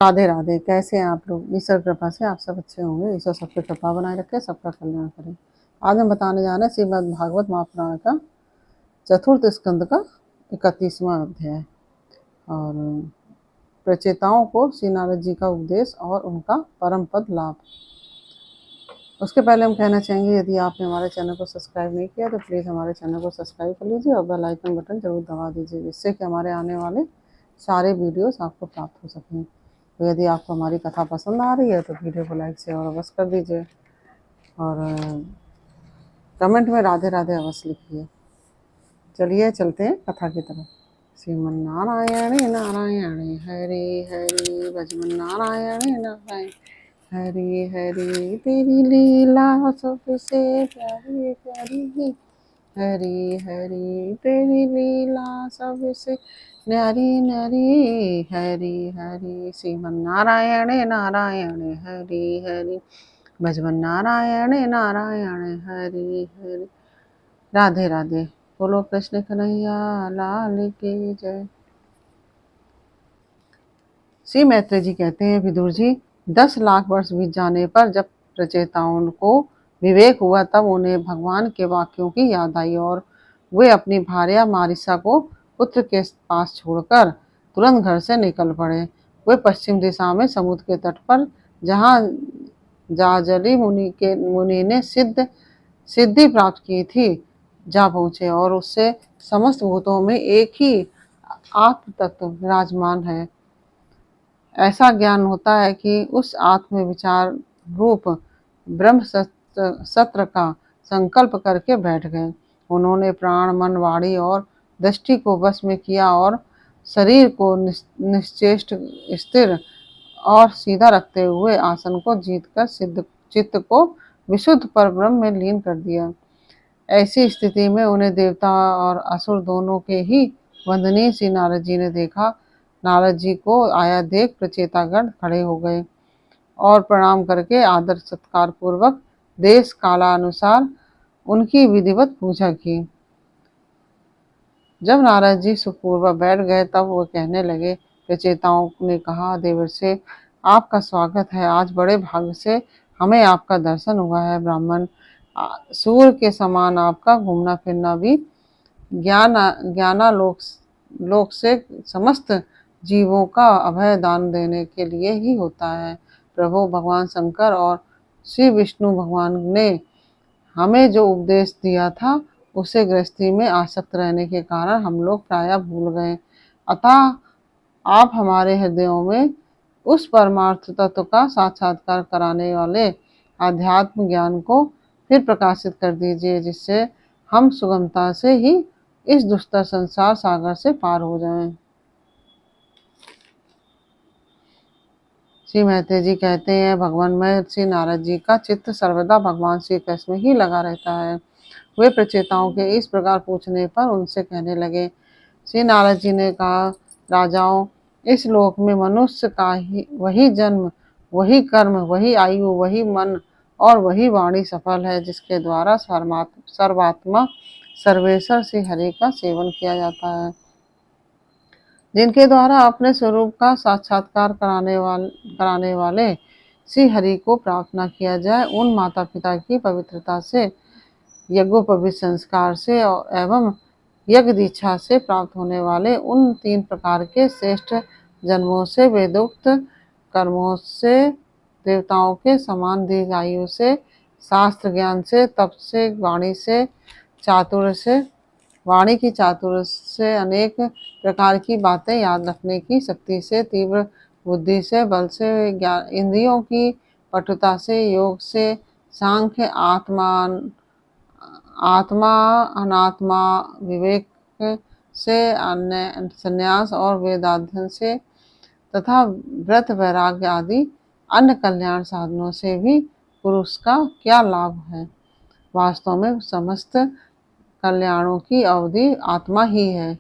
राधे राधे। कैसे हैं आप लोग? ईश्वर कृपा से आप सब अच्छे होंगे। ईश्वर सबकी कृपा बनाए रखे, सबका कल्याण करे। आज हम बताने जा रहे हैं श्रीमद् भागवत महापुराण का चतुर्थ स्कंद का 31वां अध्याय और प्रचेताओं को श्री नारद जी का उपदेश और उनका परम पद लाभ। उसके पहले हम कहना चाहेंगे, यदि आपने हमारे चैनल को सब्सक्राइब नहीं किया तो प्लीज़ हमारे चैनल को सब्सक्राइब कर लीजिए और बेल आइकन बटन जरूर दबा दीजिए, जिससे कि हमारे आने वाले सारे वीडियोस आपको प्राप्त हो सकें। तो यदि आपको हमारी कथा पसंद आ रही है तो वीडियो को लाइक से और अवश्य कर दीजिए और कमेंट में राधे राधे अवश्य लिखिए। चलिए चलते हैं कथा की तरफ। श्रीमन्नारायण नारायण हरे हरे, भजमन्नारायण नारायण हरे हरे। तेरी लीला सबसे प्यारी प्यारी, हरी हरी तेरी लीला सबसे न्यारी न्यारी, हरी हरी। श्रीमन्नारायण नारायण हरि हरि, भजवन नारायण नारायण हरि हरि। राधे राधे। बोलो कृष्ण कन्हैया लाल की जय। श्री मैत्री जी कहते हैं, विदुर जी, 10 लाख वर्ष बीत जाने पर जब प्रचेताओं को विवेक हुआ तब उन्हें भगवान के वाक्यों की याद आई और वे अपनी भार्या मारिसा को पुत्र के पास छोड़कर तुरंत घर से निकल पड़े। वे पश्चिम दिशा में समुद्र के तट पर, जहाँ जाजली मुनि ने सिद्धि प्राप्त की थी, जा पहुँचे और उससे समस्त भूतों में एक ही आत्म तत्व विराजमान है। ऐसा ज्ञान होता है कि उस आत्म विचार रूप ब्रह्म सत्र का संकल्प करके बैठ गए। उन्होंने प्राण, मन, वाणी और दृष्टि को वश में किया और शरीर को निश्चेष्ट, स्थिर और सीधा रखते हुए आसन को जीतकर चित्त को विशुद्ध परब्रह्म में लीन कर दिया। ऐसी स्थिति में उन्हें देवता और असुर दोनों के ही वंदनीय श्री नारद जी ने देखा। नारद जी को आया देख प्रचेतागण खड़े हो गए और प्रणाम करके आदर सत्कार पूर्वक देश कालानुसार उनकी विधिवत पूजा की। जब नारद जी सुखपूर्वक बैठ गए तब वो कहने लगे। प्रचेताओं ने कहा, देवर्षि, आपका स्वागत है। आज बड़े भाग्य से हमें आपका दर्शन हुआ है। ब्राह्मण सूर्य के समान आपका घूमना फिरना भी लोक से समस्त जीवों का अभय दान देने के लिए ही होता है। प्रभु भगवान शंकर और श्री विष्णु भगवान ने हमें जो उपदेश दिया था उसे गृहस्थी में आसक्त रहने के कारण हम लोग प्रायः भूल गए। अतः आप हमारे हृदयों में उस परमार्थ तत्व का साक्षात्कार कराने वाले आध्यात्म ज्ञान को फिर प्रकाशित कर दीजिए, जिससे हम सुगमता से ही इस दुस्तर संसार सागर से पार हो जाएं। श्री मैत्री जी कहते हैं, भगवान में श्री नारद जी का चित्त सर्वदा भगवान श्री कृष्ण ही लगा रहता है। वे प्रचेताओं के इस प्रकार पूछने पर उनसे कहने लगे। श्री नारद जी ने कहा, राजाओं, इस लोक में मनुष्य का ही वही जन्म, वही कर्म, वही आयु, वही मन और वही वाणी सफल है जिसके द्वारा सर्वात्मा सर्वेश्वर श्री हरि का सेवन किया जाता है। जिनके द्वारा अपने स्वरूप का साक्षात्कार कराने वाले श्री हरि को प्रार्थना किया जाए, उन माता पिता की पवित्रता से, यज्ञोपवीत संस्कार से एवं यज्ञ दीक्षा से प्राप्त होने वाले उन 3 प्रकार के श्रेष्ठ जन्मों से, वेदोक्त कर्मों से, देवताओं के समान दीर्घायु से, शास्त्र ज्ञान से, तप से, वाणी की चातुर्य से, अनेक प्रकार की बातें याद रखने की शक्ति से, तीव्र बुद्धि से, बल से, इंद्रियों की पटुता से, योग से, सांख्य, आत्मा अनात्मा विवेक से, संन्यास और वेदाध्ययन से तथा व्रत वैराग्य आदि अन्य कल्याण साधनों से भी पुरुष का क्या लाभ है। वास्तव में समस्त कल्याणों की अवधि आत्मा ही है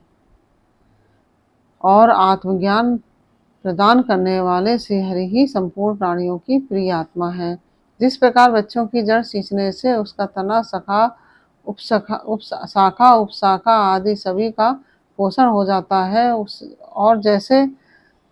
और आत्मज्ञान प्रदान करने वाले श्री हरि ही संपूर्ण प्राणियों की प्रिय आत्मा है। जिस प्रकार बच्चों की जड़ सींचने से उसका तना, शाखा उपशाखा आदि सभी का पोषण हो जाता है, और जैसे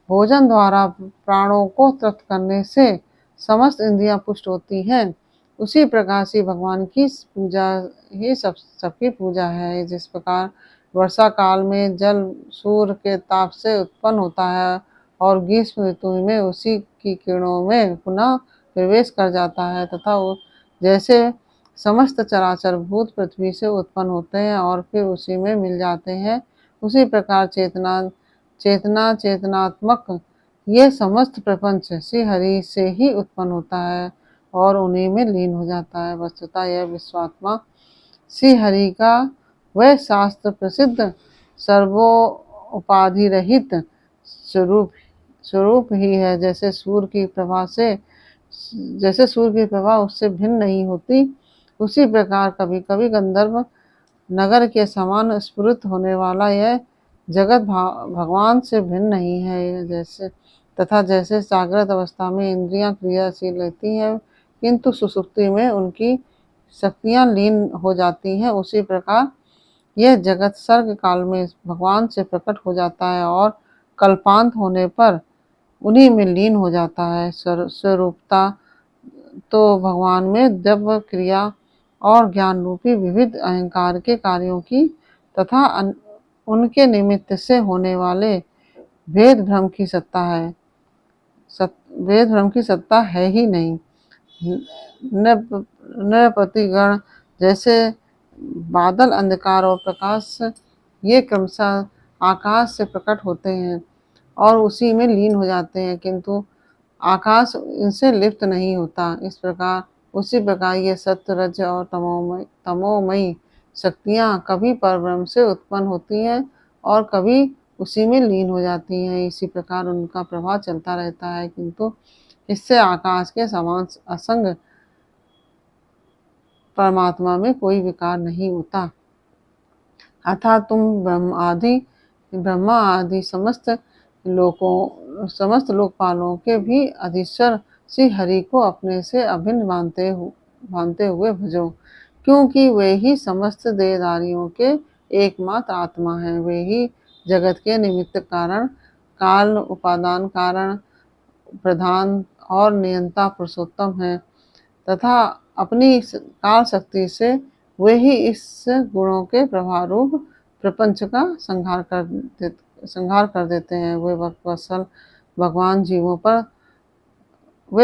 भोजन द्वारा प्राणों को तृप्त करने से समस्त इंद्रियां पुष्ट होती हैं। उसी प्रकार से भगवान की पूजा ही सबकी पूजा है। जिस प्रकार वर्षा काल में जल सूर्य के ताप से उत्पन्न होता है और ग्रीष्म ऋतु में उसी की किरणों में पुनः प्रवेश कर जाता है, तथा जैसे समस्त चराचर भूत पृथ्वी से उत्पन्न होते हैं और फिर उसी में मिल जाते हैं, उसी प्रकार चेतनात्मक ये समस्त प्रपंच श्री हरि से ही उत्पन्न होता है और उन्हीं में लीन हो जाता है। वस्तुतः यह विश्वात्मा श्री हरि का वह शास्त्र प्रसिद्ध सर्वोपाधि रहित स्वरूप ही है। जैसे सूर्य की प्रभा उससे भिन्न नहीं होती, उसी प्रकार कभी कभी गंधर्व नगर के समान स्फुरित होने वाला यह जगत भगवान से भिन्न नहीं है। जैसे जागृत अवस्था में इंद्रियां क्रियाशील रहती हैं किंतु सुसुप्ति में उनकी शक्तियां लीन हो जाती हैं, उसी प्रकार यह जगत सर्ग काल में भगवान से प्रकट हो जाता है और कल्पांत होने पर उन्हीं में लीन हो जाता है। स्वरूपता तो भगवान में द्रव्य क्रिया और ज्ञान रूपी विविध अहंकार के कार्यों की तथा उनके निमित्त से होने वाले भेद भ्रम की सत्ता है ही नहीं। नृपतिगण जैसे बादल, अंधकार और प्रकाश ये क्रमशः आकाश से प्रकट होते हैं और उसी में लीन हो जाते हैं, किंतु आकाश इनसे लिप्त नहीं होता। उसी प्रकार ये सत्य, रज और तमोमयी शक्तियाँ कभी परब्रह्म से उत्पन्न होती हैं और कभी उसी में लीन हो जाती हैं। इसी प्रकार उनका प्रभाव चलता रहता है, किंतु इससे आकाश के समान असंग परमात्मा में कोई विकार नहीं होता। अतः तुम ब्रह्मा आदि समस्त लोकपालों के भी अधीश्वर श्री हरि को अपने से अभिन्न मानते हुए भजो, क्योंकि वे ही समस्त देहधारियों के एकमात्र आत्मा हैं। वे ही जगत के निमित्त कारण, काल उपादान कारण, प्रधान और नियंता पुरुषोत्तम हैं, तथा अपनी काल शक्ति से वे ही इस गुणों के प्रभाव रूप प्रपंच का संहार कर देते हैं। वे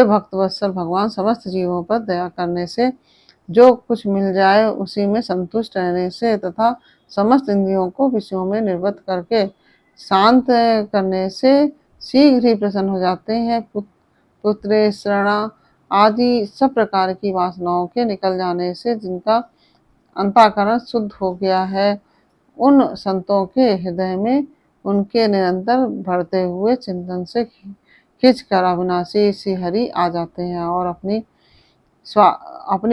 भक्तवत्सल भगवान समस्त जीवों पर दया करने से, जो कुछ मिल जाए उसी में संतुष्ट रहने से तथा समस्त इंद्रियों को विषयों में निर्वृत्त करके शांत करने से शीघ्र ही प्रसन्न हो जाते हैं। पुत्र श्रणा आदि सब प्रकार की वासनाओं के निकल जाने से जिनका अंतःकरण शुद्ध हो गया है, उन संतों के हृदय में उनके निरंतर बढ़ते हुए चिंतन से खिंचकर अविनाशी श्री हरि आ जाते हैं और अपनी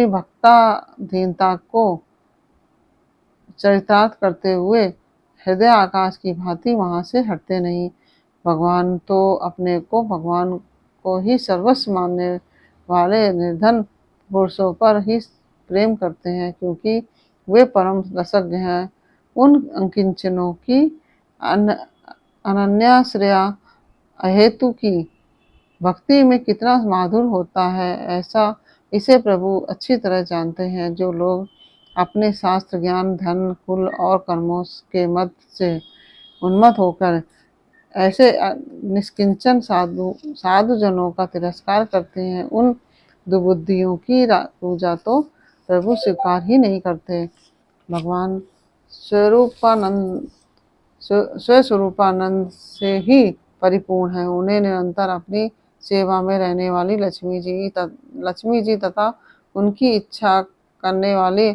भक्ताधीनता को चरितार्थ करते हुए हृदय आकाश की भांति वहां से हटते नहीं। भगवान तो अपने को भगवान को ही सर्वस्व मानने वाले निर्धन पुरुषों पर ही प्रेम करते हैं, क्योंकि वे परम रसज्ञ हैं। उन अंकिंचनों की अनन्याश्रया अहेतु की भक्ति में कितना माधुर होता है, ऐसा इसे प्रभु अच्छी तरह जानते हैं। जो लोग अपने शास्त्र ज्ञान, धन, कुल और कर्मों के मद से उन्मत्त होकर ऐसे निष्किंचन साधु जनों का तिरस्कार करते हैं, उन दुबुद्धियों की पूजा तो प्रभु स्वीकार ही नहीं करते। भगवान स्वस्वरूपानंद से ही परिपूर्ण है। उन्हें निरंतर अपनी सेवा में रहने वाली लक्ष्मी जी तथा उनकी इच्छा करने वाले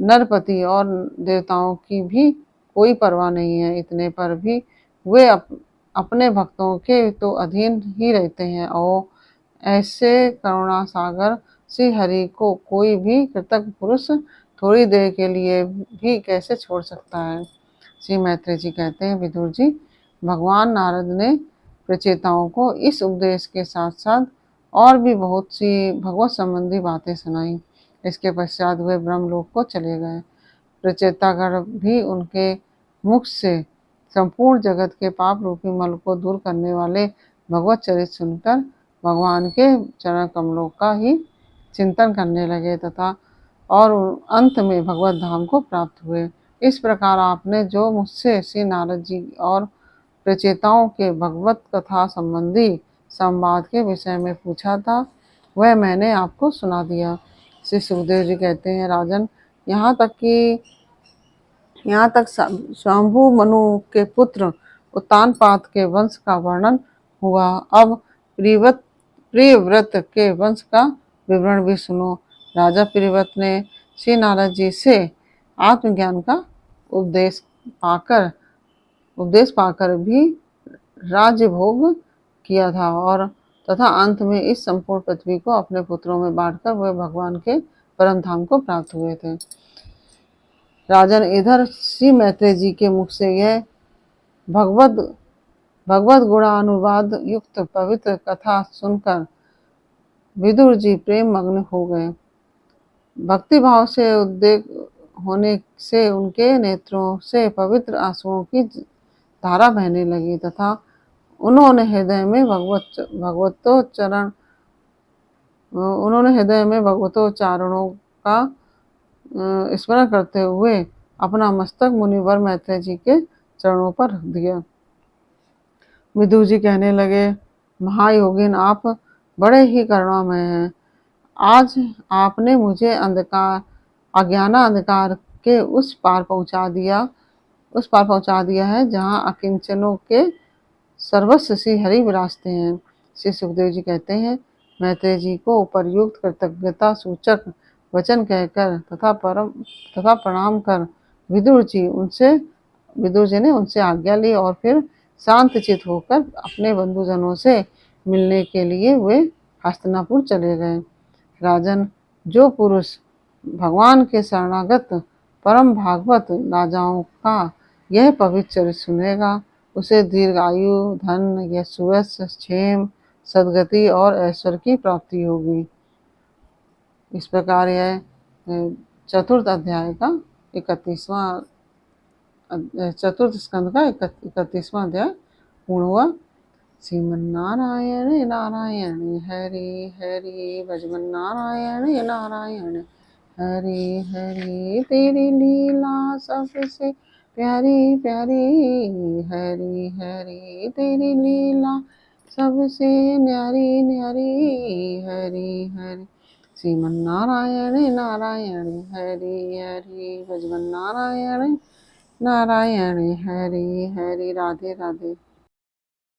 नरपति और देवताओं की भी कोई परवाह नहीं है। इतने पर भी वे अपने भक्तों के तो अधीन ही रहते हैं और ऐसे करुणा सागर श्री हरि को कोई भी कृतज्ञ पुरुष थोड़ी देर के लिए भी कैसे छोड़ सकता है। श्री मैत्रेय जी कहते हैं, विदुर जी, भगवान नारद ने प्रचेताओं को इस उपदेश के साथ साथ और भी बहुत सी भगवत संबंधी बातें सुनाई। इसके पश्चात वे ब्रह्मलोक को चले गए। प्रचेतागण भी उनके मुख से संपूर्ण जगत के पाप रूपी मल को दूर करने वाले भगवत चरित सुनकर भगवान के चरण कमलों का ही चिंतन करने लगे तथा और अंत में भगवत धाम को प्राप्त हुए। इस प्रकार आपने जो मुझसे श्री नारद जी और प्रचेताओं के भगवत कथा संबंधी संवाद के विषय में पूछा था, वह मैंने आपको सुना दिया। श्री सुखदेव जी कहते हैं, राजन, यहाँ तक शंभु मनु के पुत्र उत्तानपाद के वंश का वर्णन हुआ। अब प्रियव्रत के वंश का विवरण भी सुनो। राजा प्रियव्रत ने श्री नारद जी से आत्मज्ञान का उपदेश पाकर भी राज्य भोग किया था और तथा अंत में इस संपूर्ण पृथ्वी को अपने पुत्रों में बांटकर वह भगवान के परम धाम को प्राप्त हुए थे। राजन, इधर श्री मैत्रेय जी के मुख से यह भगवत गुणानुवाद युक्त पवित्र कथा सुनकर विदुर जी प्रेम मग्न हो गए। भक्ति भाव से उद्वेग होने से उनके नेत्रों से पवित्र आंसुओं की धारा बहने लगी तथा उन्होंने हृदय में भगवतोच्चारणों का स्मरण करते हुए अपना मस्तक मुनिवर मैत्रेय जी के चरणों पर रख दिया। विदुर जी कहने लगे, महायोगिन, आप बड़े ही करुणामय हैं। आज आपने मुझे अज्ञानांधकार के उस पार पहुंचा दिया है जहां अकिंचनों के सर्वस्व श्री हरि विराजते हैं। श्री सुखदेव जी कहते हैं, मैत्रेय जी को उपर्युक्त कृतज्ञता सूचक वचन कहकर तथा प्रणाम कर विदुर जी ने उनसे आज्ञा ली और फिर शांतचित होकर अपने बंधुजनों से मिलने के लिए वे हस्तिनापुर चले गए। राजन, जो पुरुष भगवान के शरणागत परम भागवत राजाओं का यह पवित्र चरित्र सुनेगा, उसे दीर्घायु, धन, यश, क्षेम, सद्गति और ऐश्वर्य की प्राप्ति होगी। इस प्रकार यह चतुर्थ अध्याय का 31वां चतुर्थ स्कंद का 31वां अध्याय पूर्ण हुआ। श्रीमन्नारायण नारायण हरि हरि, भजमन्नारायण नारायण हरि हरि, तेरी लीला सबसे प्यारी प्यारी, हरि हरि तेरी लीला सबसे न्यारी न्यारी, हरि हरि। श्रीमन्नारायण नारायण हरि हरि, भजमन्नारायण नारायण हरि हरि। राधे राधे।